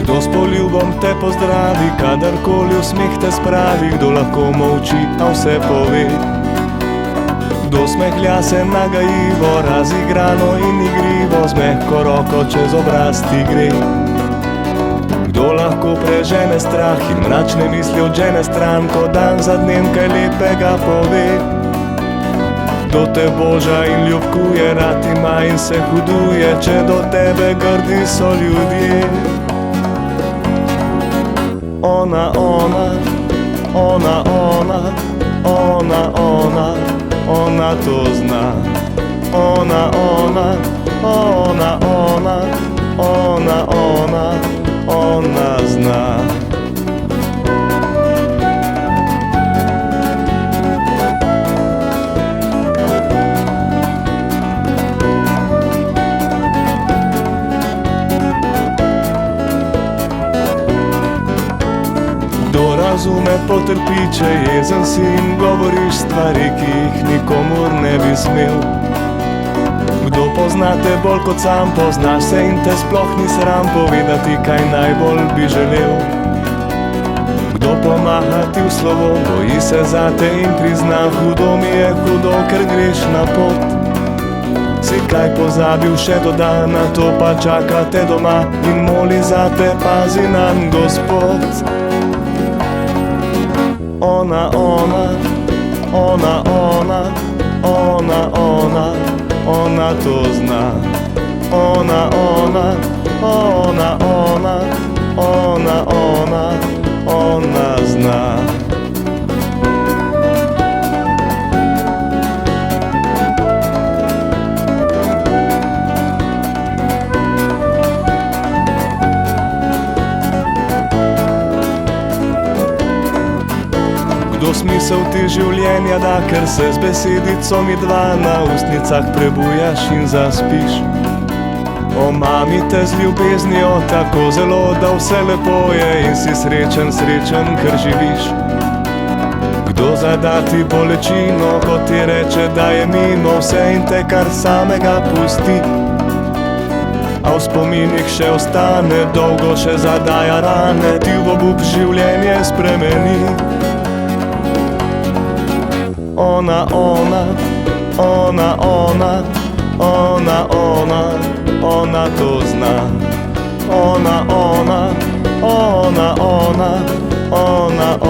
Kdo s poljubom te pozdravi, kadarkoli v smeh te spravi, kdo lahko molči, a vse pove. Kdo smehlja se nagajivo, razigrano in igrivo, z mehko roko čez obraz ti gre. Kdo lahko prežene strah in mračne misli odžene stran, ko dan za dnem kaj lepega pove. Kdo te boža in ljubkuje, rad ima in se huduje, če do tebe grdi so ljudje. Ona, ona, ona, ona, ona, ona, ona to zna. Ona, ona, ona, ona, ona, ona, ona zna. Kdo razume, potrpi, če jezen si in govoriš stvari, ki jih nikomur ne bi smel. Kdo pozna te bolj kot sam, poznaš se in te sploh ni sram povedati, kaj najbolj bi želel. Kdo pomaha ti v slovo, boji se zate in prizna, hudo mi je hudo, ker greš na pot. Si kaj pozabil še do dana, to pa čaka te doma in moli zate, pazi nam Gospod. Ona, ona, ona, ona, ona, ona, ona to zna. Ona, ona, ona, ona, ona, ona, ona zna. Kdo smisel ti življenja da, ker se z besedico mi dva na ustnicah prebujaš in zaspiš. Omami te z ljubeznijo tako zelo, da vse lepo je in si srečen, srečen, ker živiš. Kdo zada ti bolečino, ko ti reče, da je mimo vse in te kar samega pusti. A v spominih še ostane, dolgo še zadaja rane, ti v obup življenje spremeni. Ona, ona, ona, ona, ona, ona, ona to zna. Ona, ona, ona, ona, ona, ona.